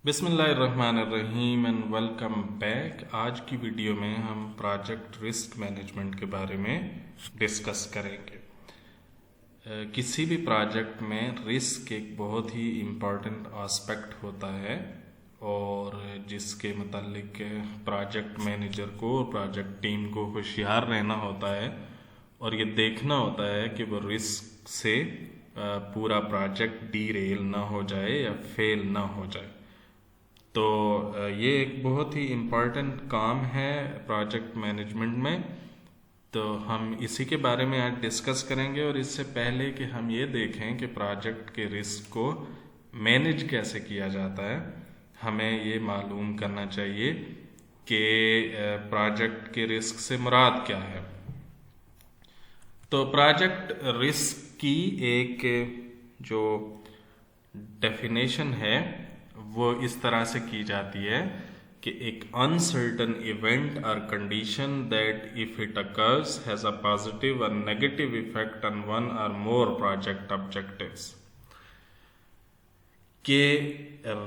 बिस्मिल्लाहिर्रहमानिर्रहीम and welcome back. आज की वीडियो में हम प्रोजेक्ट रिस्क मैनेजमेंट के बारे में डिस्कस करेंगे। किसी भी प्रोजेक्ट में रिस्क एक बहुत ही इम्पॉर्टेंट एस्पेक्ट होता है और जिसके मतलब प्रोजेक्ट मैनेजर को और प्रोजेक्ट टीम को होशियार रहना होता है और ये देखना होता है कि वो रिस्क से पूरा प्रोजेक्ट डीरेल ना हो जाए या फेल ना हो जाए। तो ये एक बहुत ही इम्पॉर्टेंट काम है प्रोजेक्ट मैनेजमेंट में। तो हम इसी के बारे में आज डिस्कस करेंगे और इससे पहले कि हम ये देखें कि प्रोजेक्ट के रिस्क को मैनेज कैसे किया जाता है, हमें ये मालूम करना चाहिए कि प्रोजेक्ट के रिस्क से मुराद क्या है। तो प्रोजेक्ट रिस्क की एक जो डेफिनेशन है वो इस तरह से की जाती है कि एक अनसर्टन इवेंट और condition that if it occurs has a positive और नेगेटिव इफेक्ट ऑन वन और मोर प्रोजेक्ट ऑब्जेक्टिव्स। कि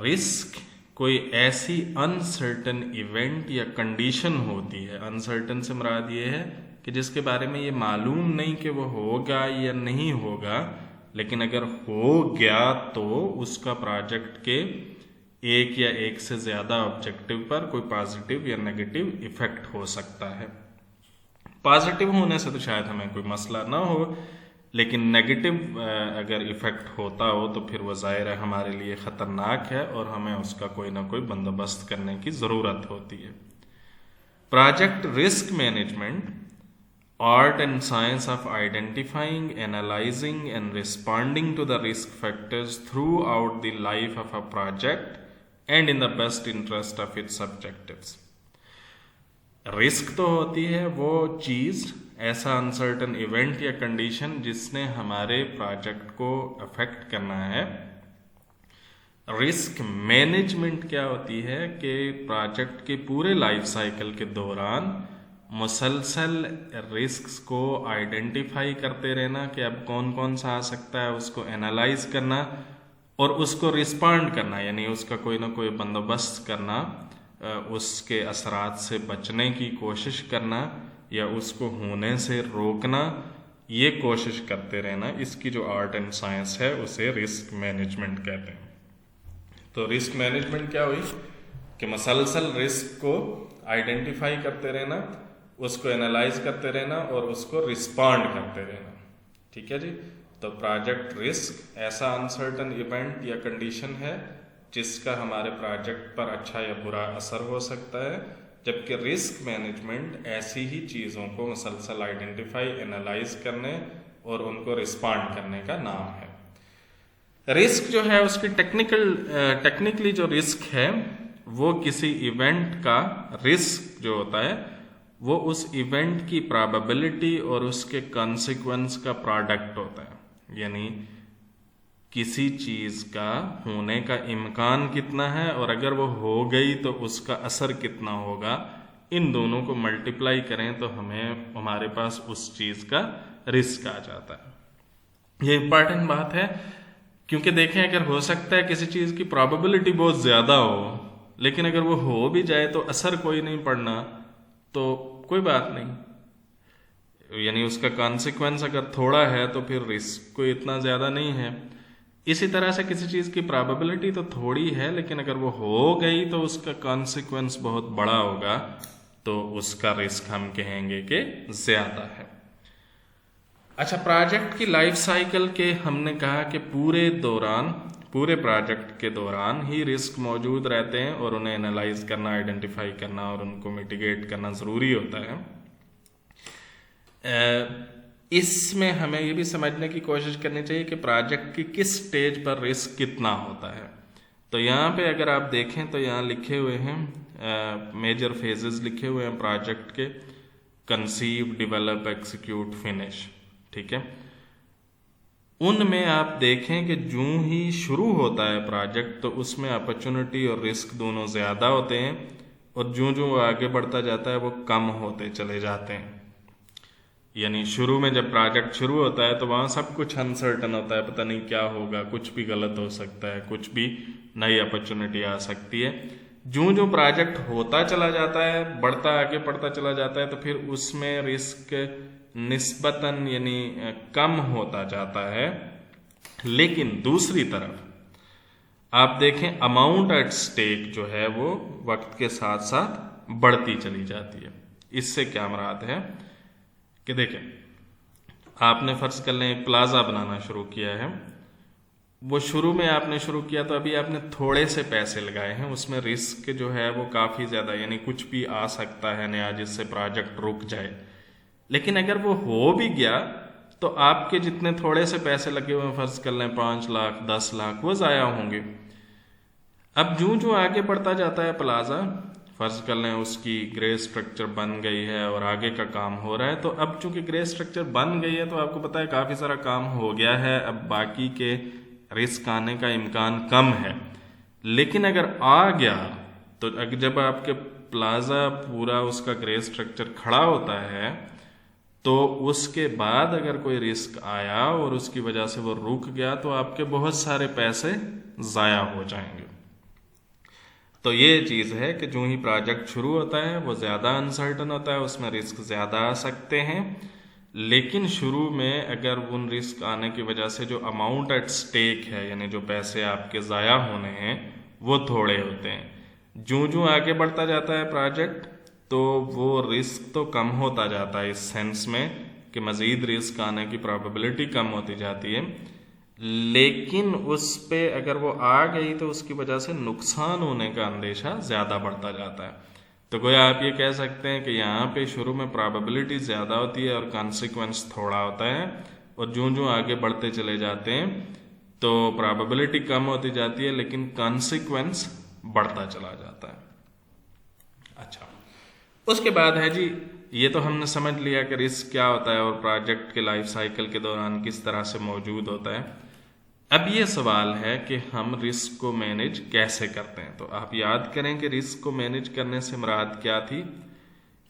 रिस्क कोई ऐसी अनसर्टन इवेंट या कंडीशन होती है, अनसर्टन से मुराद ये है कि जिसके बारे में ये मालूम नहीं कि वो होगा या नहीं होगा, लेकिन अगर हो गया तो उसका प्रोजेक्ट के एक या एक से ज़्यादा ऑब्जेक्टिव पर कोई पॉजिटिव या नेगेटिव इफेक्ट हो सकता है। पॉजिटिव होने से तो शायद हमें कोई मसला ना हो, लेकिन नेगेटिव अगर इफेक्ट होता हो तो फिर वो ज़ाहिर है हमारे लिए ख़तरनाक है और हमें उसका कोई ना कोई बंदोबस्त करने की ज़रूरत होती है। Project risk management art and science of identifying, analyzing and responding to the risk factors throughout the life of a project and in the best interest of its objectives. Risk तो होती है वो चीज़, ऐसा अनसर्टन इवेंट या condition जिसने हमारे project को affect करना है। रिस्क मैनेजमेंट क्या होती है कि प्रोजेक्ट के पूरे लाइफ साइकिल के दौरान मुसलसल रिस्क्स को आइडेंटिफाई करते रहना कि अब कौन कौन सा आ सकता है, उसको एनालाइज करना और उसको रिस्पॉन्ड करना, यानी उसका कोई ना कोई बंदोबस्त करना, उसके असरात से बचने की कोशिश करना या उसको होने से रोकना, ये कोशिश करते रहना। इसकी जो आर्ट एंड साइंस है उसे रिस्क मैनेजमेंट कहते हैं। तो रिस्क मैनेजमेंट क्या हुई कि मुसलसल रिस्क को आइडेंटिफाई करते रहना, उसको एनालाइज करते रहना और उसको रिस्पॉन्ड करते रहना। ठीक है जी। तो प्रोजेक्ट रिस्क ऐसा अनसर्टन इवेंट या कंडीशन है जिसका हमारे प्रोजेक्ट पर अच्छा या बुरा असर हो सकता है, जबकि रिस्क मैनेजमेंट ऐसी ही चीज़ों को मुसलसल आइडेंटिफाई, एनालाइज करने और उनको रिस्पॉन्ड करने का नाम है। रिस्क जो है उसकी टेक्निकली जो रिस्क है वो किसी इवेंट का रिस्क जो होता है वो उस इवेंट की प्रोबेबिलिटी और उसके कॉन्सिक्वेंस का प्रोडक्ट होता है। यानी किसी चीज़ का होने का इम्कान कितना है और अगर वो हो गई तो उसका असर कितना होगा, इन दोनों को मल्टीप्लाई करें तो हमारे पास उस चीज़ का रिस्क आ जाता है। ये इंपॉर्टेंट बात है क्योंकि देखें, अगर हो सकता है किसी चीज़ की प्रोबेबिलिटी बहुत ज़्यादा हो, लेकिन अगर वो हो भी जाए तो असर कोई नहीं पड़ना तो कोई बात नहीं, यानी उसका कॉन्सिक्वेंस अगर थोड़ा है तो फिर रिस्क कोई इतना ज़्यादा नहीं है। इसी तरह से किसी चीज़ की प्रोबेबिलिटी तो थोड़ी है, लेकिन अगर वो हो गई तो उसका कॉन्सिक्वेंस बहुत बड़ा होगा, तो उसका रिस्क हम कहेंगे कि ज़्यादा है। अच्छा, प्रोजेक्ट की लाइफ साइकिल के हमने कहा कि पूरे प्रोजेक्ट के दौरान ही रिस्क मौजूद रहते हैं और उन्हें एनालाइज करना, आइडेंटिफाई करना और उनको मिटिगेट करना ज़रूरी होता है। इसमें हमें ये भी समझने की कोशिश करनी चाहिए कि प्रोजेक्ट की किस स्टेज पर रिस्क कितना होता है। तो यहाँ पे अगर आप देखें तो यहाँ लिखे हुए हैं मेजर फेजेस लिखे हुए हैं प्रोजेक्ट के: कंसीव, डेवलप, एग्जीक्यूट, फिनिश। ठीक है। उनमें आप देखें कि जूं ही शुरू होता है प्रोजेक्ट तो उसमें अपॉर्चुनिटी और रिस्क दोनों ज़्यादा होते हैं और जूं जूं आगे बढ़ता जाता है वो कम होते चले जाते हैं। यानी शुरू में जब प्रोजेक्ट शुरू होता है तो वहाँ सब कुछ अनसर्टन होता है, पता नहीं क्या होगा, कुछ भी गलत हो सकता है, कुछ भी नई अपॉर्चुनिटी आ सकती है। जो जो प्रोजेक्ट होता चला जाता है, बढ़ता आगे बढ़ता चला जाता है, तो फिर उसमें रिस्क निस्बतन यानी कम होता जाता है। लेकिन दूसरी तरफ आप देखें अमाउंट एट स्टेक जो है वो वक्त के साथ साथ बढ़ती चली जाती है। इससे क्या मुराद है कि देखें, आपने फर्ज कर लें एक प्लाजा बनाना शुरू किया है, वो शुरू में आपने शुरू किया तो अभी आपने थोड़े से पैसे लगाए हैं, उसमें रिस्क जो है वो काफ़ी ज़्यादा, यानी कुछ भी आ सकता है नया जिससे प्रोजेक्ट रुक जाए। लेकिन अगर वो हो भी गया तो आपके जितने थोड़े से पैसे लगे हुए फर्ज कर लें 5 लाख 10 लाख, वो ज़ाया होंगे। अब जो आगे बढ़ता जाता है प्लाजा, फर्ज कर लें उसकी ग्रे स्ट्रक्चर बन गई है और आगे का काम हो रहा है, तो अब चूंकि ग्रे स्ट्रक्चर बन गई है तो आपको पता है काफ़ी सारा काम हो गया है, अब बाकी के रिस्क आने का इम्कान कम है। लेकिन अगर आ गया तो जब आपके प्लाजा पूरा उसका ग्रे स्ट्रक्चर खड़ा होता है तो उसके बाद अगर कोई रिस्क आया और उसकी वजह से वो रुक गया तो आपके बहुत सारे पैसे ज़ाया हो जाएंगे। तो ये चीज़ है कि जो ही प्रोजेक्ट शुरू होता है वो ज़्यादा अनसर्टन होता है, उसमें रिस्क ज़्यादा आ सकते हैं। लेकिन शुरू में अगर उन रिस्क आने की वजह से जो अमाउंट एट स्टेक है, यानी जो पैसे आपके ज़ाया होने हैं, वो थोड़े होते हैं। जो आगे बढ़ता जाता है प्रोजेक्ट तो वो रिस्क तो कम होता जाता है, इस सेंस में कि मज़ीद रिस्क आने की प्रोबेबिलिटी कम होती जाती है। लेकिन उस पे अगर वो आ गई तो उसकी वजह से नुकसान होने का अंदेशा ज़्यादा बढ़ता जाता है। तो गोया आप ये कह सकते हैं कि यहाँ पे शुरू में प्रोबेबिलिटी ज़्यादा होती है और कॉन्सिक्वेंस थोड़ा होता है, और जो आगे बढ़ते चले जाते हैं तो प्रोबेबिलिटी कम होती जाती है लेकिन कॉन्सिक्वेंस बढ़ता चला जाता है। अच्छा, उसके बाद है जी, ये तो हमने समझ लिया कि रिस्क क्या होता है और प्रोजेक्ट के लाइफ साइकिल के दौरान किस तरह से मौजूद होता है। अब ये सवाल है कि हम रिस्क को मैनेज कैसे करते हैं। तो आप याद करें कि रिस्क को मैनेज करने से मुराद क्या थी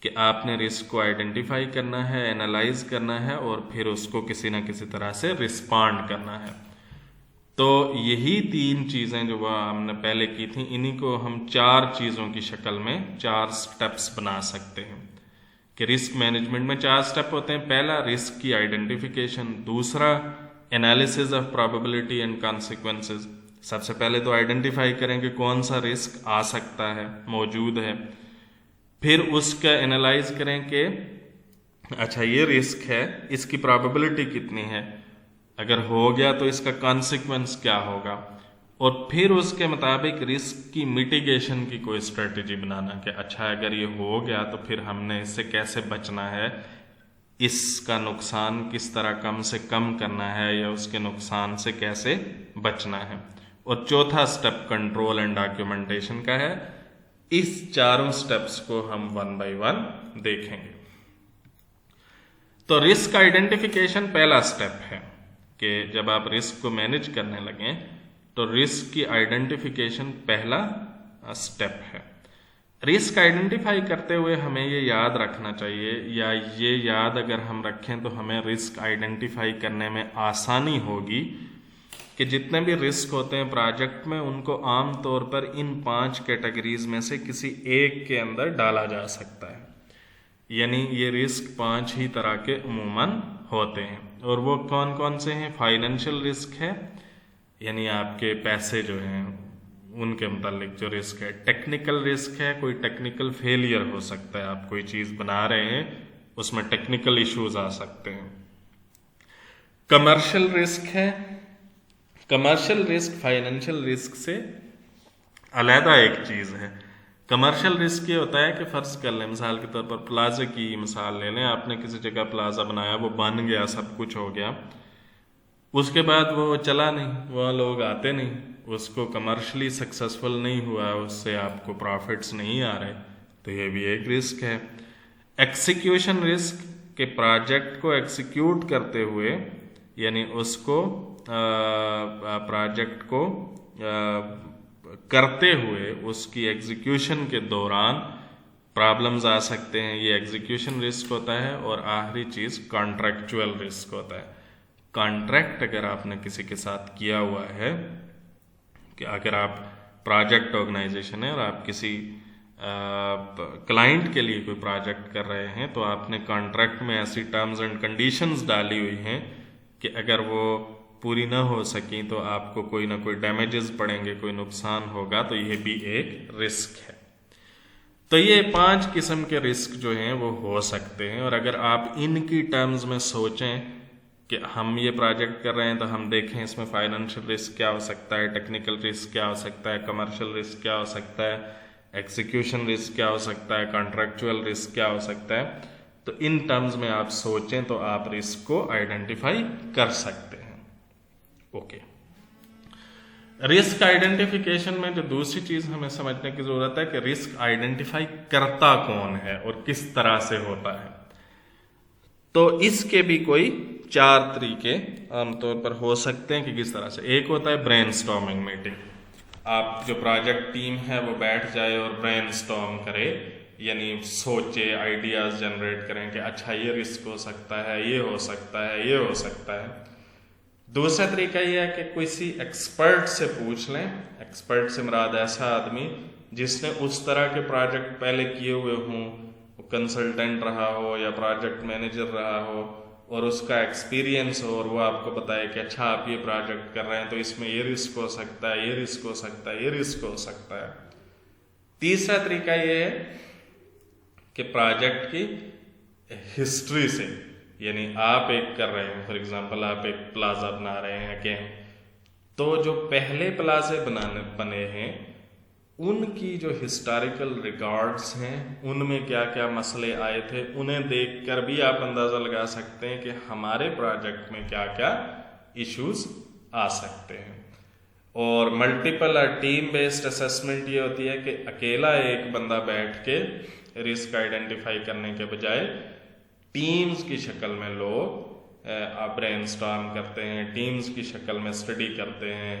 कि आपने रिस्क को आइडेंटिफाई करना है, एनालाइज करना है और फिर उसको किसी ना किसी तरह से रिस्पॉन्ड करना है। तो यही 3 चीज़ें जो वह हमने पहले की थी, इन्हीं को हम 4 चीज़ों की शक्ल में 4 स्टेप्स बना सकते हैं कि रिस्क मैनेजमेंट में 4 स्टेप होते हैं। पहला रिस्क की आइडेंटिफिकेशन, दूसरा analysis of probability and consequences. सबसे पहले तो आइडेंटिफाई करें कि कौन सा रिस्क आ सकता है, मौजूद है, फिर उसका एनालाइज करें कि अच्छा ये रिस्क है, इसकी प्रोबेबिलिटी कितनी है, अगर हो गया तो इसका कॉन्सिक्वेंस क्या होगा, और फिर उसके मुताबिक रिस्क की मिटिगेशन की कोई स्ट्रेटजी बनाना कि अच्छा अगर ये हो गया तो फिर हमने इससे कैसे बचना है, इसका नुकसान किस तरह कम से कम करना है या उसके नुकसान से कैसे बचना है। और चौथा स्टेप कंट्रोल एंड डॉक्यूमेंटेशन का है। इस 4 स्टेप्स को हम 1 बाय 1 देखेंगे। तो रिस्क आइडेंटिफिकेशन पहला स्टेप है कि जब आप रिस्क को मैनेज करने लगें तो रिस्क की आइडेंटिफिकेशन पहला स्टेप है। रिस्क आइडेंटिफाई करते हुए हमें ये याद रखना चाहिए, या ये याद अगर हम रखें तो हमें रिस्क आइडेंटिफाई करने में आसानी होगी कि जितने भी रिस्क होते हैं प्रोजेक्ट में उनको आम तौर पर इन 5 कैटेगरीज में से किसी एक के अंदर डाला जा सकता है। यानी ये रिस्क 5 ही तरह के उमूमन होते हैं, और वो कौन कौन से हैं। फाइनेंशियल रिस्क है, यानी आपके पैसे जो हैं उनके मुतालिक जो रिस्क है। टेक्निकल रिस्क है, कोई टेक्निकल फेलियर हो सकता है, आप कोई चीज़ बना रहे हैं उसमें टेक्निकल इश्यूज आ सकते हैं। कमर्शियल रिस्क है, कमर्शियल रिस्क फाइनेंशियल रिस्क से अलहदा एक चीज़ है। कमर्शियल रिस्क ये होता है कि फ़र्ज़ कर लें, मिसाल के तौर पर प्लाजा की मिसाल ले लें, आपने किसी जगह प्लाजा बनाया, वो बन गया, सब कुछ हो गया, उसके बाद वो चला नहीं, वहाँ लोग आते नहीं, उसको कमर्शली सक्सेसफुल नहीं हुआ, उससे आपको प्रॉफिट्स नहीं आ रहे, तो ये भी एक रिस्क है। एक्सिक्यूशन रिस्क के प्रोजेक्ट को एक्सिक्यूट करते हुए, यानी उसको प्रोजेक्ट को करते हुए उसकी एग्जीक्यूशन के दौरान प्रॉब्लम्स आ सकते हैं, ये एग्जीक्यूशन रिस्क होता है। और आखिरी चीज़ कॉन्ट्रैक्चुअल रिस्क होता है। कॉन्ट्रैक्ट अगर आपने किसी के साथ किया हुआ है, कि अगर आप प्रोजेक्ट ऑर्गेनाइजेशन है और आप किसी क्लाइंट के लिए कोई प्रोजेक्ट कर रहे हैं, तो आपने कॉन्ट्रैक्ट में ऐसी टर्म्स एंड कंडीशंस डाली हुई हैं कि अगर वो पूरी ना हो सकी तो आपको कोई ना कोई डैमेजेस पड़ेंगे, कोई नुकसान होगा, तो ये भी एक रिस्क है। तो ये 5 किस्म के रिस्क जो हैं वो हो सकते हैं। और अगर आप इनकी टर्म्स में सोचें कि हम ये प्रोजेक्ट कर रहे हैं, तो हम देखें इसमें फाइनेंशियल रिस्क क्या हो सकता है, टेक्निकल रिस्क क्या हो सकता है, कमर्शियल रिस्क क्या हो सकता है, एग्जीक्यूशन रिस्क क्या हो सकता है, कॉन्ट्रैक्चुअल रिस्क क्या हो सकता है, तो इन टर्म्स में आप सोचें तो आप रिस्क को आइडेंटिफाई कर सकते हैं। ओके, रिस्क आइडेंटिफिकेशन में जो दूसरी चीज हमें समझने की जरूरत है कि रिस्क आइडेंटिफाई करता कौन है और किस तरह से होता है। तो इसके भी कोई 4 तरीके आमतौर पर हो सकते हैं कि किस तरह से। एक होता है ब्रेनस्टॉर्मिंग मीटिंग। आप जो प्रोजेक्ट टीम है वो बैठ जाए और ब्रेनस्टॉर्म करे, यानी सोचे, आइडियाज जनरेट करें कि अच्छा ये रिस्क हो सकता है, ये हो सकता है, ये हो सकता है। दूसरा तरीका यह है कि किसी एक्सपर्ट से पूछ लें। एक्सपर्ट से मुराद ऐसा आदमी जिसने उस तरह के प्रोजेक्ट पहले किए हुए हों, कंसल्टेंट रहा हो या प्रोजेक्ट मैनेजर रहा हो, और उसका एक्सपीरियंस हो, और वो आपको बताए कि अच्छा आप ये प्रोजेक्ट कर रहे हैं तो इसमें ये रिस्क हो सकता है, ये रिस्क हो सकता है, ये रिस्क हो सकता है। तीसरा तरीका ये है कि प्रोजेक्ट की हिस्ट्री से, यानी आप एक कर रहे हैं, फॉर एग्जांपल आप एक प्लाजा बना रहे हैं कि तो जो पहले प्लाजे बने हैं उनकी जो हिस्टोरिकल रिकॉर्ड्स हैं उनमें क्या क्या मसले आए थे, उन्हें देखकर भी आप अंदाज़ा लगा सकते हैं कि हमारे प्रोजेक्ट में क्या क्या इश्यूज आ सकते हैं। और मल्टीपल टीम बेस्ड असेसमेंट ये होती है कि अकेला एक बंदा बैठ के रिस्क आइडेंटिफाई करने के बजाय टीम्स की शक्ल में लोग ब्रेनस्टॉर्म करते हैं, टीम्स की शक्ल में स्टडी करते हैं,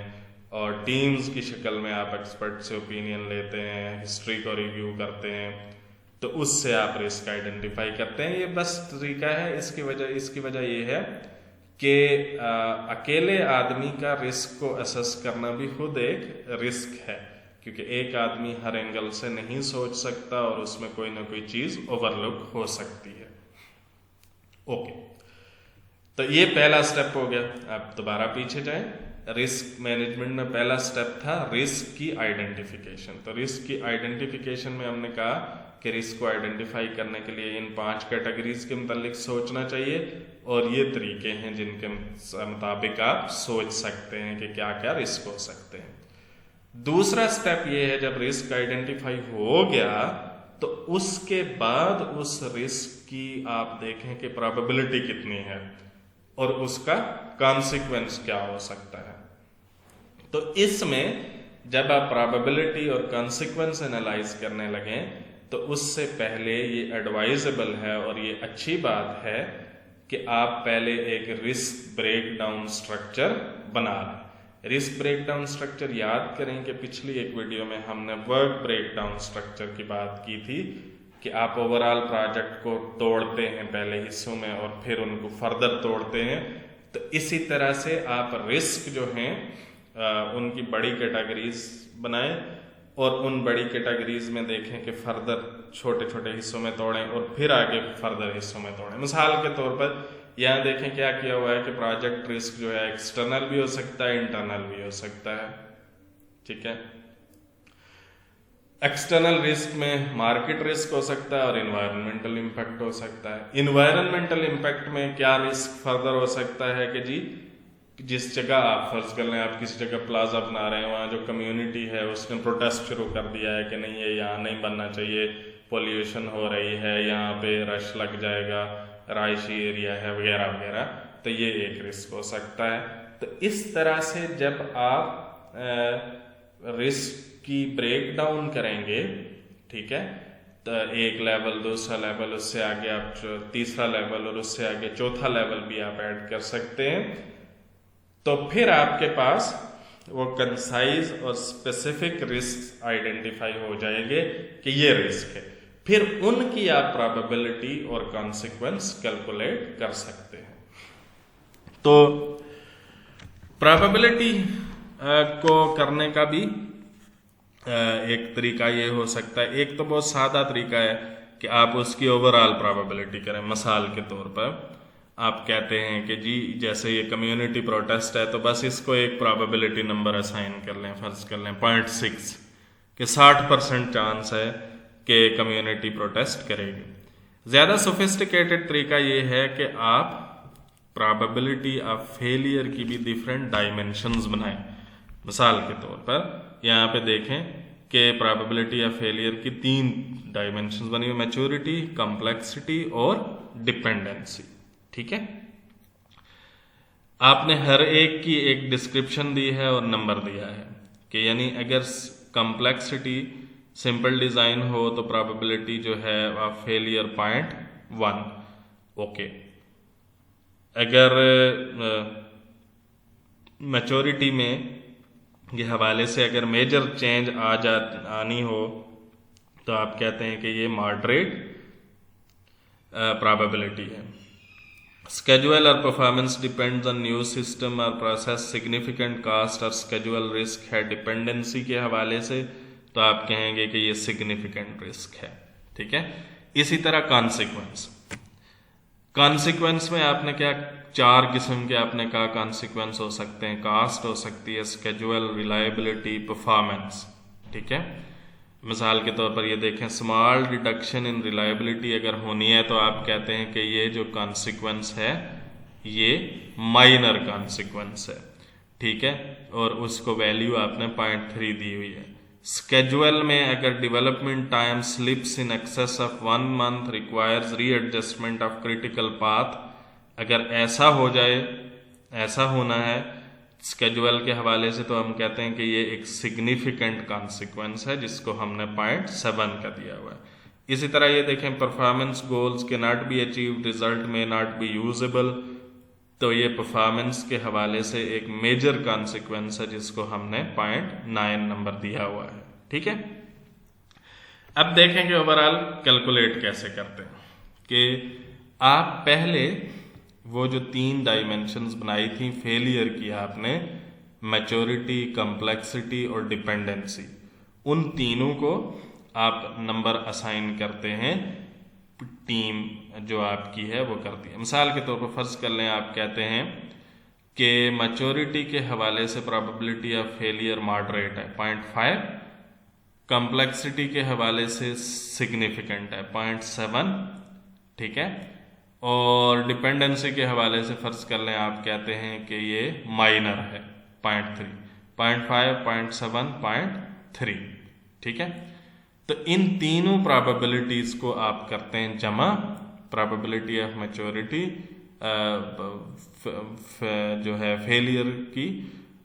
और टीम्स की शक्ल में आप एक्सपर्ट से ओपिनियन लेते हैं, हिस्ट्री को रिव्यू करते हैं, तो उससे आप रिस्क आइडेंटिफाई करते हैं। ये बस तरीका है। इसकी वजह ये है कि अकेले आदमी का रिस्क को असेस करना भी खुद एक रिस्क है, क्योंकि एक आदमी हर एंगल से नहीं सोच सकता और उसमें कोई ना कोई चीज ओवरलुक हो सकती है। ओके, तो ये पहला स्टेप हो गया। आप दोबारा पीछे जाएं। रिस्क मैनेजमेंट में पहला स्टेप था रिस्क की आइडेंटिफिकेशन। तो रिस्क की आइडेंटिफिकेशन में हमने कहा कि रिस्क को आइडेंटिफाई करने के लिए इन 5 कैटेगरीज के मुतालिक सोचना चाहिए, और ये तरीके हैं जिनके मुताबिक आप सोच सकते हैं कि क्या क्या रिस्क हो सकते हैं। दूसरा स्टेप ये है, जब रिस्क आइडेंटिफाई हो गया तो उसके बाद उस रिस्क की आप देखें कि प्रोबेबिलिटी कितनी है और उसका कॉन्सिक्वेंस क्या हो सकता है। तो इसमें जब आप प्रोबेबिलिटी और कॉन्सिक्वेंस एनालाइज करने लगें तो उससे पहले ये एडवाइजेबल है और ये अच्छी बात है कि आप पहले एक रिस्क ब्रेकडाउन स्ट्रक्चर बना लें। रिस्क ब्रेकडाउन स्ट्रक्चर याद करें कि पिछली एक वीडियो में हमने वर्क ब्रेकडाउन स्ट्रक्चर की बात की थी कि आप ओवरऑल प्रोजेक्ट को तोड़ते हैं पहले हिस्सों में और फिर उनको फर्दर तोड़ते हैं। तो इसी तरह से आप रिस्क जो हैं उनकी बड़ी कैटेगरीज बनाएं और उन बड़ी कैटेगरीज में देखें कि फर्दर छोटे छोटे हिस्सों में तोड़ें और फिर आगे फर्दर हिस्सों में तोड़ें। मिसाल के तौर पर यहाँ देखें क्या किया हुआ है कि प्रोजेक्ट रिस्क जो है एक्सटर्नल भी हो सकता है, इंटरनल भी हो सकता है। ठीक है, एक्सटर्नल रिस्क में मार्केट रिस्क हो सकता है और इन्वायरमेंटल इम्पैक्ट हो सकता है। इन्वायरमेंटल इम्पैक्ट में क्या रिस्क फर्दर हो सकता है कि जी जिस जगह आप फर्ज कर लें आप किसी जगह प्लाजा बना रहे हैं, वहाँ जो कम्युनिटी है उसने प्रोटेस्ट शुरू कर दिया है कि नहीं ये यहाँ नहीं बनना चाहिए, पोल्यूशन हो रही है, यहाँ पे रश लग जाएगा, राइशी एरिया है वगैरह वगैरह, तो ये एक रिस्क हो सकता है। तो इस तरह से जब आप रिस्क की ब्रेक डाउन करेंगे, ठीक है, तो एक लेवल, दूसरा लेवल, उससे आगे आप तीसरा लेवल और उससे आगे चौथा लेवल भी आप ऐड कर सकते हैं। तो फिर आपके पास वो कंसाइज और स्पेसिफिक रिस्क आइडेंटिफाई हो जाएंगे कि ये रिस्क है। फिर उनकी आप प्रोबेबिलिटी और कॉन्सिक्वेंस कैलकुलेट कर सकते हैं। तो प्रोबेबिलिटी को करने का भी एक तरीका ये हो सकता है। एक तो बहुत सादा तरीका है कि आप उसकी ओवरऑल प्रोबेबिलिटी करें। मिसाल के तौर पर आप कहते हैं कि जी जैसे ये कम्युनिटी प्रोटेस्ट है तो बस इसको एक प्रोबेबिलिटी नंबर असाइन कर लें, फर्ज कर लें 0.6 कि 60% चांस है कि कम्युनिटी प्रोटेस्ट करेगी। ज़्यादा सोफिस्टिकेटेड तरीका ये है कि आप प्रोबेबिलिटी ऑफ फेलियर की भी डिफरेंट डायमेंशंस बनाएं। मिसाल के तौर पर यहाँ पे देखें कि प्रोबेबिलिटी ऑफ फेलियर की 3 डायमेंशंस बनी हुई, मैच्योरिटी, कॉम्प्लेक्सिटी और डिपेंडेंसी। ठीक है, आपने हर एक की एक डिस्क्रिप्शन दी है और नंबर दिया है कि यानी अगर कॉम्प्लेक्सिटी सिंपल डिजाइन हो तो प्रोबेबिलिटी जो है ऑफ फेलियर 0.1। ओके, अगर मैच्योरिटी में ये हवाले से अगर मेजर चेंज आनी हो तो आप कहते हैं कि ये मॉडरेट प्रोबेबिलिटी है। Schedule or performance depends on new system or process, significant cost और schedule risk है। डिपेंडेंसी के हवाले से तो आप कहेंगे कि ये significant risk है। ठीक है, इसी तरह कॉन्सिक्वेंस में आपने क्या 4 किस्म के आपने कहा कॉन्सिक्वेंस हो सकते हैं। कास्ट हो सकती है, schedule, reliability, परफॉर्मेंस। ठीक है, मिसाल के तौर पर ये देखें, स्मॉल रिडक्शन इन रिलायबिलिटी अगर होनी है तो आप कहते हैं कि ये जो कॉन्सिक्वेंस है ये माइनर कॉन्सिक्वेंस है। ठीक है, और उसको वैल्यू आपने 0.3 दी हुई है। स्केड्यूल में अगर development time slips in excess of 1 month requires readjustment of critical path, अगर ऐसा हो जाए, ऐसा होना है स्केड्यूल के हवाले से, तो हम कहते हैं कि ये एक सिग्निफिकेंट कॉन्सिक्वेंस है जिसको हमने 0.7 का दिया हुआ है। इसी तरह ये देखें, परफॉर्मेंस गोल्स के नॉट बी अचीव्ड, रिजल्ट में नॉट बी यूजेबल, तो ये परफॉर्मेंस के हवाले से एक मेजर कॉन्सिक्वेंस है जिसको हमने 0.9 नंबर दिया हुआ है। ठीक है, अब देखेंगे ओवरऑल कैलकुलेट कैसे करते हैं कि आप पहले वो जो 3 डायमेंशंस बनाई थी फेलियर की आपने, मैच्योरिटी, कॉम्प्लेक्सिटी और डिपेंडेंसी, उन तीनों को आप नंबर असाइन करते हैं, टीम जो आपकी है वो करती है। मिसाल के तौर पर फर्ज कर लें, आप कहते हैं कि मैच्योरिटी के हवाले से प्रोबेबिलिटी ऑफ फेलियर मॉडरेट है 0.5, कॉम्प्लेक्सिटी के हवाले से सिग्निफिकेंट है 0.7। ठीक है, और डिपेंडेंसी के हवाले से फर्ज कर लें, आप कहते हैं कि ये माइनर है 0.3, 0.5, 0.7, 0.3। ठीक है, तो इन तीनों प्रोबेबिलिटीज को आप करते हैं जमा, प्रोबेबिलिटी ऑफ मैच्योरिटी जो है फेलियर की,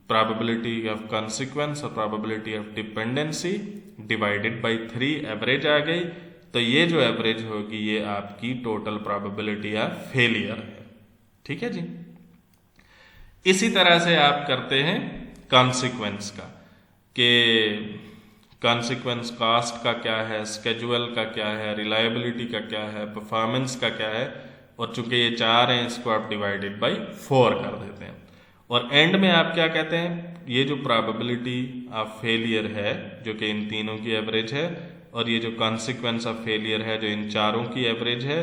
प्रोबेबिलिटी ऑफ कॉन्सिक्वेंस और probability of dependency divided by 3, average आ गई। तो ये जो एवरेज होगी ये आपकी टोटल प्रोबेबिलिटी ऑफ फेलियर है। ठीक है जी, इसी तरह से आप करते हैं कॉन्सिक्वेंस का, कि कॉन्सिक्वेंस कास्ट का क्या है, स्केड्यूल का क्या है, रिलायबिलिटी का क्या है, परफॉर्मेंस का क्या है, और चूंकि ये 4 हैं इसको आप डिवाइडेड बाय 4 कर देते हैं। और एंड में आप क्या कहते हैं, ये जो प्रोबेबिलिटी ऑफ फेलियर है जो कि इन तीनों की एवरेज है, और ये जो कॉन्सिक्वेंस ऑफ फेलियर है जो इन चारों की एवरेज है,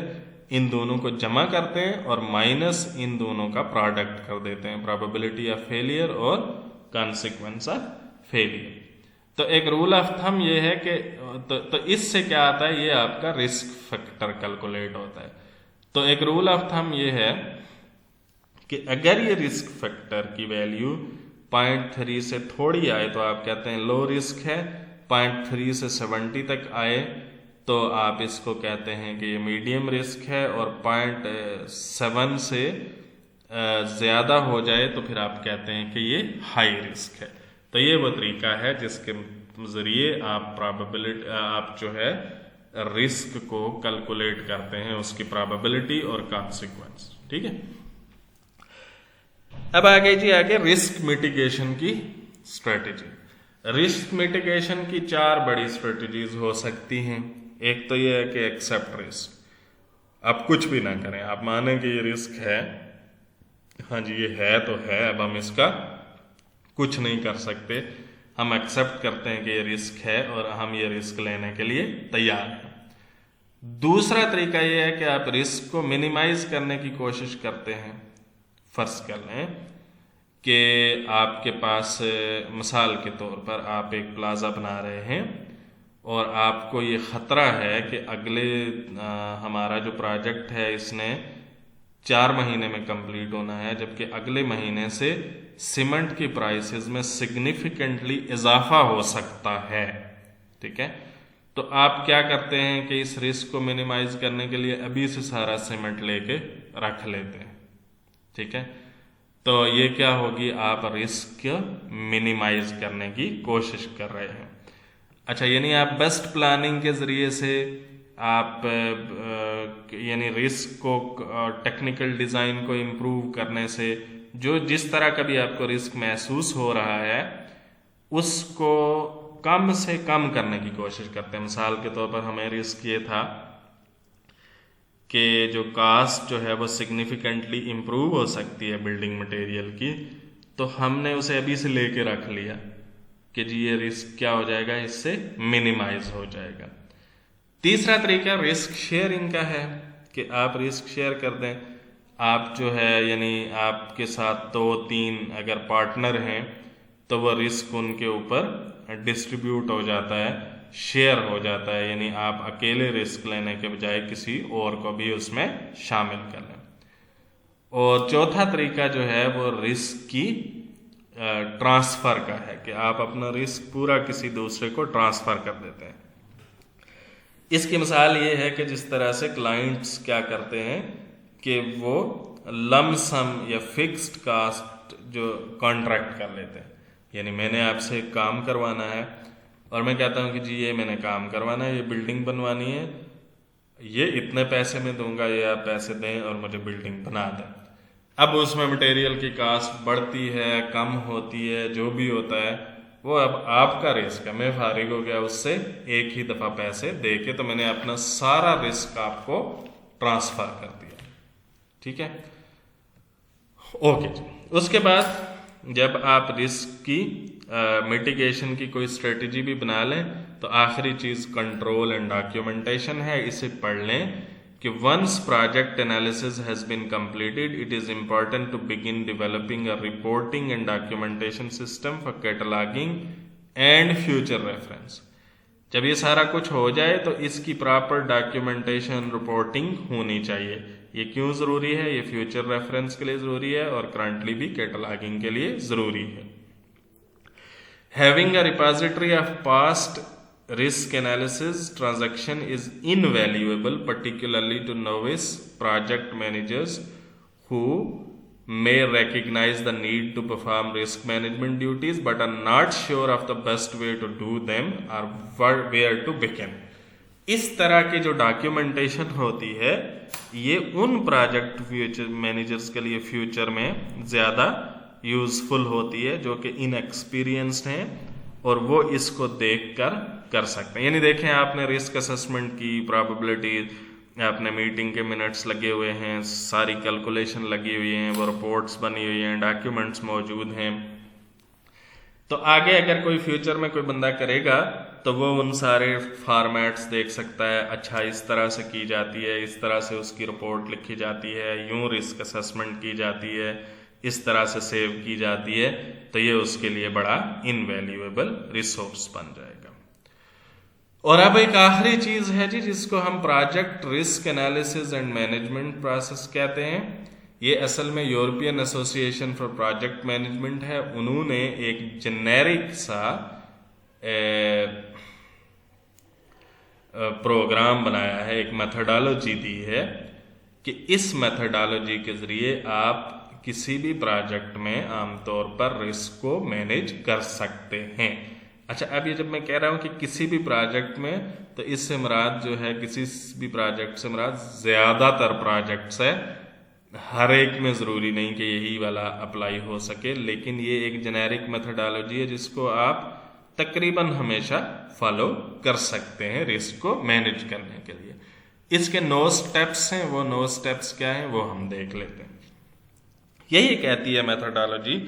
इन दोनों को जमा करते हैं और माइनस इन दोनों का प्रोडक्ट कर देते हैं, प्रोबेबिलिटी ऑफ फेलियर और कॉन्सिक्वेंस ऑफ फेलियर। तो एक रूल ऑफ थंब ये है कि तो इससे क्या आता है, ये आपका रिस्क फैक्टर कैलकुलेट होता है। तो एक रूल ऑफ थंब ये है कि अगर ये रिस्क फैक्टर की वैल्यू 0.3 से थोड़ी आए तो आप कहते हैं लो रिस्क है, 0.3 से 70 तक आए तो आप इसको कहते हैं कि ये मीडियम रिस्क है, और 0.7 से ज़्यादा हो जाए तो फिर आप कहते हैं कि ये हाई रिस्क है। तो ये वो तरीका है जिसके ज़रिए आप प्रोबेबिलिटी, आप जो है रिस्क को कैलकुलेट करते हैं, उसकी प्रोबेबिलिटी और कॉन्सिक्वेंस। ठीक है, अब आगे जी आगे रिस्क मिटिगेशन की स्ट्रेटेजी। रिस्क मिटिगेशन की 4 बड़ी स्ट्रेटजीज हो सकती हैं। एक तो ये है कि एक्सेप्ट रिस्क, आप कुछ भी ना करें, आप माने कि ये रिस्क है, हाँ जी ये है तो है, अब हम इसका कुछ नहीं कर सकते, हम एक्सेप्ट करते हैं कि ये रिस्क है और हम ये रिस्क लेने के लिए तैयार हैं। दूसरा तरीका ये है कि आप रिस्क को मिनिमाइज करने की कोशिश करते हैं। फर्ज कर लें कि आपके पास मिसाल के तौर पर आप एक प्लाजा बना रहे हैं और आपको ये ख़तरा है कि अगले हमारा जो प्रोजेक्ट है इसने 4 महीने में कंप्लीट होना है, जबकि अगले महीने से सीमेंट की प्राइसेस में सिग्निफिकेंटली इजाफा हो सकता है। ठीक है, तो आप क्या करते हैं कि इस रिस्क को मिनिमाइज करने के लिए अभी से सारा सीमेंट लेके रख लेते हैं। ठीक है, तो ये क्या होगी, आप रिस्क मिनिमाइज करने की कोशिश कर रहे हैं। अच्छा, यानी आप बेस्ट प्लानिंग के जरिए से आप यानी रिस्क को, टेक्निकल डिज़ाइन को इम्प्रूव करने से जो जिस तरह का भी आपको रिस्क महसूस हो रहा है उसको कम से कम करने की कोशिश करते हैं। मिसाल के तौर पर हमें रिस्क ये था कि जो कास्ट जो है वो सिग्निफिकेंटली इम्प्रूव हो सकती है बिल्डिंग मटेरियल की, तो हमने उसे अभी से लेके रख लिया कि जी ये रिस्क क्या हो जाएगा, इससे मिनिमाइज हो जाएगा। तीसरा तरीका रिस्क शेयरिंग का है कि आप रिस्क शेयर कर दें। आप जो है यानी आपके साथ 2-3 अगर पार्टनर हैं तो वह रिस्क उनके ऊपर डिस्ट्रीब्यूट हो जाता है, शेयर हो जाता है, यानी आप अकेले रिस्क लेने के बजाय किसी और को भी उसमें शामिल कर लें। और चौथा तरीका जो है वो रिस्क की ट्रांसफ़र का है कि आप अपना रिस्क पूरा किसी दूसरे को ट्रांसफ़र कर देते हैं। इसकी मिसाल ये है कि जिस तरह से क्लाइंट्स क्या करते हैं कि वो लमसम या फिक्स्ड कास्ट जो कॉन्ट्रैक्ट कर लेते हैं, यानी मैंने आपसे काम करवाना है और मैं कहता हूँ कि जी ये मैंने काम करवाना है, ये बिल्डिंग बनवानी है, ये इतने पैसे में दूंगा, ये आप पैसे दें और मुझे बिल्डिंग बना दें। अब उसमें मटेरियल की कास्ट बढ़ती है, कम होती है, जो भी होता है वो अब आपका रिस्क है। मैं फारिग हो गया उससे एक ही दफ़ा पैसे दे के, तो मैंने अपना सारा रिस्क आपको ट्रांसफ़र कर दिया। ठीक है, ओके जी। उसके बाद जब आप रिस्क की मिटिगेशन की कोई स्ट्रेटजी भी बना लें तो आखिरी चीज़ कंट्रोल एंड डॉक्यूमेंटेशन है। इसे पढ़ लें कि once project analysis has been completed it is important to begin developing a reporting and documentation system for cataloguing and future reference. जब ये सारा कुछ हो जाए तो इसकी प्रॉपर डॉक्यूमेंटेशन रिपोर्टिंग होनी चाहिए। ये क्यों ज़रूरी है? ये फ्यूचर रेफरेंस के लिए ज़रूरी है और करंटली भी कैटलॉगिंग के लिए ज़रूरी है। Having a repository of past risk analysis transaction is invaluable, particularly to novice project managers who may recognize the need to perform risk management duties but are not sure of the best way to do them or where to begin. इस तरह की जो documentation होती है ये उन project future managers के लिए फ्यूचर में ज़्यादा यूज़फुल होती है जो कि इनएक्सपीरियंस्ड हैं और वो इसको देखकर कर सकते हैं। यानी देखें, आपने रिस्क असेसमेंट की, प्रोबेबिलिटी, आपने मीटिंग के मिनट्स लगे हुए हैं, सारी कैलकुलेशन लगी हुई हैं, वो रिपोर्ट्स बनी हुई हैं, डॉक्यूमेंट्स मौजूद हैं। तो आगे अगर कोई फ्यूचर में कोई बंदा करेगा तो वो उन सारे फॉर्मेट्स देख सकता है, अच्छा इस तरह से की जाती है, इस तरह से उसकी रिपोर्ट लिखी जाती है, यूं रिस्क असेसमेंट की जाती है, इस तरह से सेव की जाती है, तो ये उसके लिए बड़ा इनवैल्यूएबल रिसोर्स बन जाएगा। और अब एक आखिरी चीज है जी जिसको हम project risk analysis and management process कहते हैं। ये असल में European association for project management है। उन्होंने एक जेनेरिक सा प्रोग्राम बनाया है, एक मेथोडोलॉजी दी है कि इस मेथोडोलॉजी के जरिए आप किसी भी प्रोजेक्ट में आमतौर पर रिस्क को मैनेज कर सकते हैं। अच्छा, अब ये जब मैं कह रहा हूँ कि किसी भी प्रोजेक्ट में, तो इससे मुराद जो है किसी भी प्रोजेक्ट से मुराद ज़्यादातर प्रोजेक्ट्स है। हर एक में ज़रूरी नहीं कि यही वाला अप्लाई हो सके, लेकिन ये एक जेनेरिक मेथोडोलॉजी है जिसको आप तकरीबन हमेशा फॉलो कर सकते हैं रिस्क को मैनेज करने के लिए। इसके 9 स्टेप्स हैं, वो 9 स्टेप्स क्या हैं वो हम देख लेते हैं। यही कहती है मेथोडोलॉजी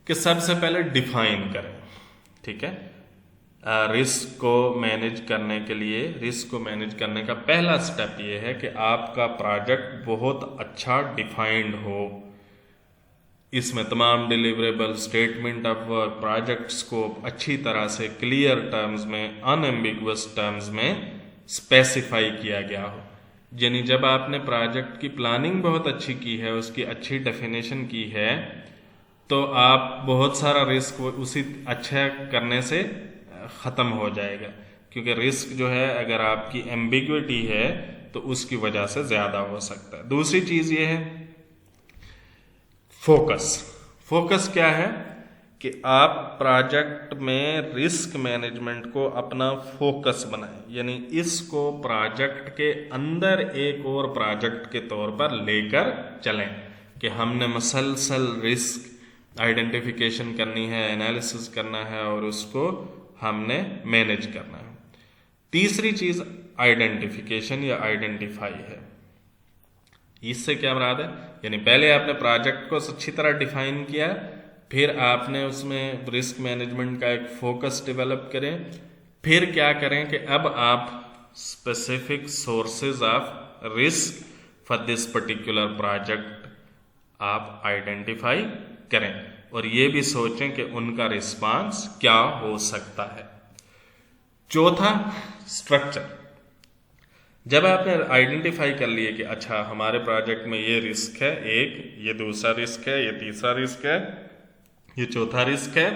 कि सबसे पहले डिफाइन करें, ठीक है। रिस्क को मैनेज करने के लिए, रिस्क को मैनेज करने का पहला स्टेप ये है कि आपका प्रोजेक्ट बहुत अच्छा डिफाइंड हो। इसमें तमाम deliverable, statement of work, project scope अच्छी तरह से क्लियर टर्म्स में, अनएम्बिगुअस टर्म्स में स्पेसिफाई किया गया हो। यानी जब आपने प्रोजेक्ट की प्लानिंग बहुत अच्छी की है, उसकी अच्छी डेफिनेशन की है, तो आप बहुत सारा रिस्क उसी अच्छा करने से ख़त्म हो जाएगा। क्योंकि रिस्क जो है अगर आपकी एम्बिग्विटी है तो उसकी वजह से ज़्यादा हो सकता है। दूसरी चीज़ ये है फोकस। फोकस क्या है कि आप प्रोजेक्ट में रिस्क मैनेजमेंट को अपना फोकस बनाएं, यानी इसको प्रोजेक्ट के अंदर एक और प्रोजेक्ट के तौर पर लेकर चलें कि हमने मसलसल रिस्क आइडेंटिफिकेशन करनी है, एनालिसिस करना है और उसको हमने मैनेज करना है। तीसरी चीज आइडेंटिफिकेशन या आइडेंटिफाई है। इससे क्या मुराद है, यानी पहले आपने प्रोजेक्ट को अच्छी तरह डिफाइन किया, फिर आपने उसमें रिस्क मैनेजमेंट का एक फोकस डेवलप करें, फिर क्या करें कि अब आप specific sources of risk for this particular project आप आइडेंटिफाई करें और ये भी सोचें कि उनका रिस्पांस क्या हो सकता है। चौथा, स्ट्रक्चर। जब आपने आइडेंटिफाई कर लिए कि अच्छा हमारे प्रोजेक्ट में ये रिस्क है एक, ये दूसरा रिस्क है, ये तीसरा रिस्क है, ये चौथा रिस्क है,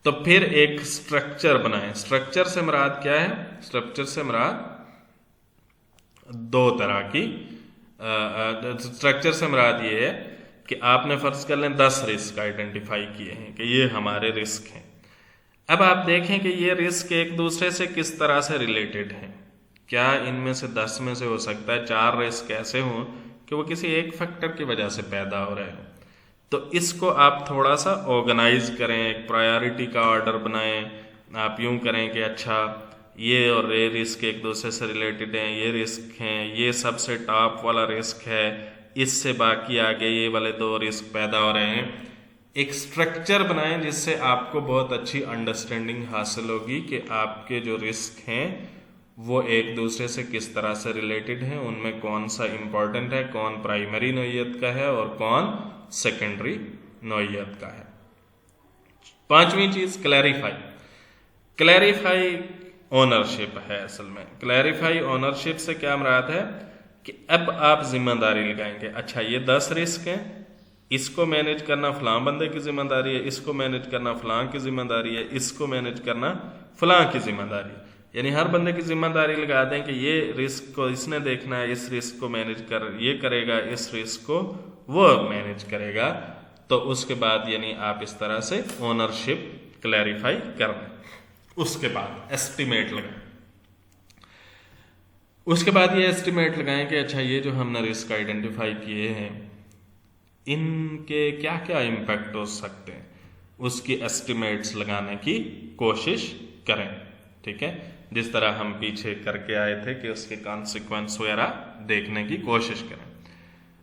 तो फिर एक स्ट्रक्चर बनाएं। स्ट्रक्चर से मुराद क्या है? स्ट्रक्चर से मुराद दो तरह की स्ट्रक्चर से मुराद ये है कि आपने फर्ज कर लें 10 रिस्क आइडेंटिफाई किए हैं कि ये हमारे रिस्क हैं। अब आप देखें कि ये रिस्क एक दूसरे से किस तरह से रिलेटेड हैं। क्या इनमें से 10 में से हो सकता है 4 रिस्क ऐसे हों कि वो किसी एक फैक्टर की वजह से पैदा हो रहे हो, तो इसको आप थोड़ा सा ऑर्गेनाइज करें, एक प्रायोरिटी का ऑर्डर बनाएं। आप यूं करें कि अच्छा ये और ये रिस्क एक दूसरे से रिलेटेड हैं, ये रिस्क हैं, ये सबसे टॉप वाला रिस्क है, इससे बाकी आगे ये वाले 2 रिस्क पैदा हो रहे हैं। एक स्ट्रक्चर बनाएं जिससे आपको बहुत अच्छी अंडरस्टैंडिंग हासिल होगी कि आपके जो रिस्क हैं वो एक दूसरे से किस तरह से रिलेटेड हैं, उनमें कौन सा इंपॉर्टेंट है, कौन प्राइमरी नौइयत का है और कौन सेकेंडरी नौइयत का है। 5वीं चीज क्लैरिफाई। क्लैरिफाई ओनरशिप है। असल में क्लैरिफाई ओनरशिप से क्या मुराद है कि अब आप जिम्मेदारी लगाएंगे, अच्छा ये 10 रिस्क हैं, इसको मैनेज करना फलां बंदे की जिम्मेदारी है, इसको मैनेज करना फलां की जिम्मेदारी है, इसको मैनेज करना फलां की जिम्मेदारी है। यानी हर बंदे की जिम्मेदारी लगा दें कि ये रिस्क को इसने देखना है, इस रिस्क को मैनेज कर ये करेगा, इस रिस्क को वो मैनेज करेगा। तो उसके बाद यानी आप इस तरह से ओनरशिप क्लैरिफाई कर दें। उसके बाद एस्टिमेट लगाएं। उसके बाद ये एस्टिमेट लगाएं कि अच्छा ये जो हमने रिस्क आइडेंटिफाई किए हैं इनके क्या क्या इम्पैक्ट हो सकते हैं, उसकी एस्टिमेट्स लगाने की कोशिश करें। ठीक है, जिस तरह हम पीछे करके आए थे कि उसके कॉन्सिक्वेंस वगैरह देखने की कोशिश करें।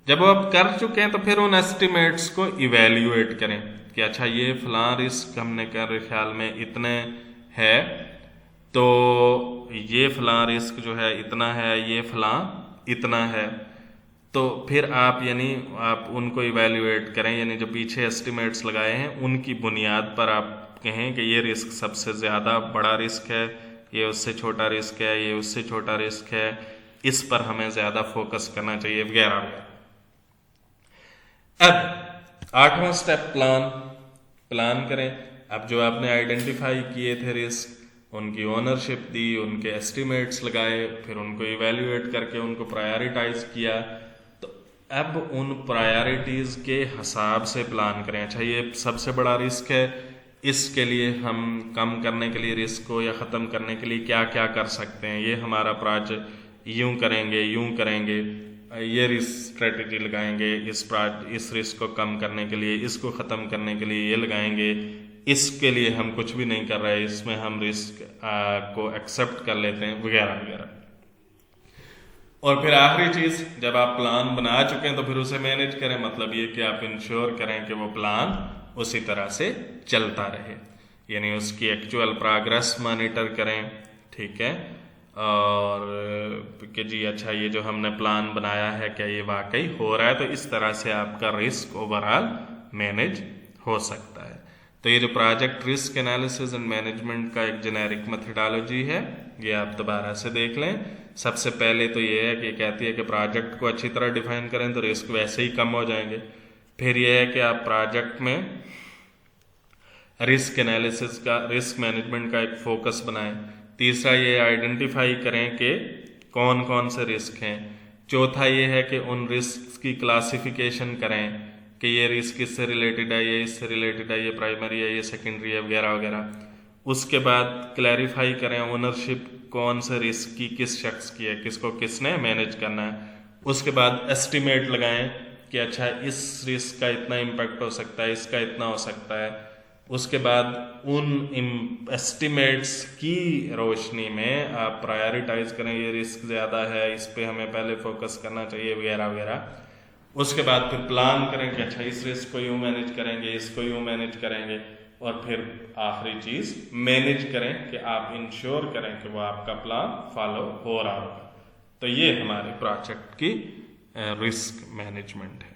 जब वो आप कर चुके हैं तो फिर उन एस्टिमेट्स को इवेल्युएट करें कि अच्छा ये फलां रिस्क हमने कर ख्याल में इतने है, तो ये फलां रिस्क जो है इतना है, ये फलां इतना है। तो फिर आप यानी आप उनको इवेल्युएट करें, यानी जो पीछे एस्टिमेट्स लगाए हैं उनकी बुनियाद पर आप कहें कि ये रिस्क सबसे ज़्यादा बड़ा रिस्क है, ये उससे छोटा रिस्क है, ये उससे छोटा रिस्क है, इस पर हमें ज़्यादा फोकस करना चाहिए वगैरह वगैरह। अब 8वां स्टेप प्लान करें। अब जो आपने आइडेंटिफाई किए थे रिस्क, उनकी ओनरशिप दी, उनके एस्टिमेट्स लगाए, फिर उनको इवेल्युएट करके उनको प्रायोरिटाइज किया, तो अब उन प्रायोरिटीज़ के हिसाब से प्लान करें। अच्छा ये सबसे बड़ा रिस्क है, इसके लिए हम कम करने के लिए रिस्क को या ख़त्म करने के लिए क्या क्या कर सकते हैं, ये हमारा प्रोजेक्ट यूं करेंगे, यूं करेंगे, ये रिस्क स्ट्रेटजी लगाएंगे, इस रिस्क को कम करने के लिए, इसको ख़त्म करने के लिए ये लगाएंगे, इसके लिए हम कुछ भी नहीं कर रहे, इसमें हम रिस्क को एक्सेप्ट कर लेते हैं, वगैरह वगैरह। और फिर आखिरी चीज, जब आप प्लान बना चुके हैं तो फिर उसे मैनेज करें, मतलब ये कि आप इंश्योर करें कि वो प्लान उसी तरह से चलता रहे, यानी उसकी एक्चुअल प्रोग्रेस मॉनिटर करें, ठीक है। और कि जी अच्छा ये जो हमने प्लान बनाया है क्या ये वाकई हो रहा है, तो इस तरह से आपका रिस्क ओवरऑल मैनेज हो सकता है। तो ये जो project risk analysis and management का एक जेनेरिक मेथडोलॉजी है, ये आप दोबारा से देख लें। सबसे पहले तो ये है कि कहती है कि प्रोजेक्ट को अच्छी तरह डिफाइन करें तो रिस्क वैसे ही कम हो जाएंगे। फिर ये है कि आप प्रोजेक्ट में रिस्क एनालिसिस का, रिस्क मैनेजमेंट का एक फोकस बनाएं। तीसरा ये आइडेंटिफाई करें कि कौन कौन से रिस्क हैं। चौथा ये है कि उन रिस्क की क्लासिफिकेशन करें कि ये रिस्क इससे रिलेटेड है, ये इससे रिलेटेड है, ये प्राइमरी है, ये सेकेंडरी है, वगैरह वगैरह। उसके बाद क्लैरिफाई करें ओनरशिप कौन से रिस्क की किस शख्स की है, किसको किसने मैनेज करना है। उसके बाद एस्टिमेट लगाएं कि अच्छा इस रिस्क का इतना इम्पैक्ट हो सकता है, इसका इतना हो सकता है। उसके बाद उन एस्टिमेट्स की रोशनी में आप प्रायोरिटाइज करें, ये रिस्क ज़्यादा है, इस पे हमें पहले फोकस करना चाहिए, वगैरह वगैरह। उसके बाद फिर प्लान करें कि अच्छा इस रिस्क को यूँ मैनेज करेंगे, इसको यूँ मैनेज करेंगे। और फिर आखिरी चीज़ मैनेज करें कि आप इंश्योर करें कि वो आपका प्लान फॉलो हो रहा होगा। तो ये हमारे प्रोजेक्ट की रिस्क मैनेजमेंट है।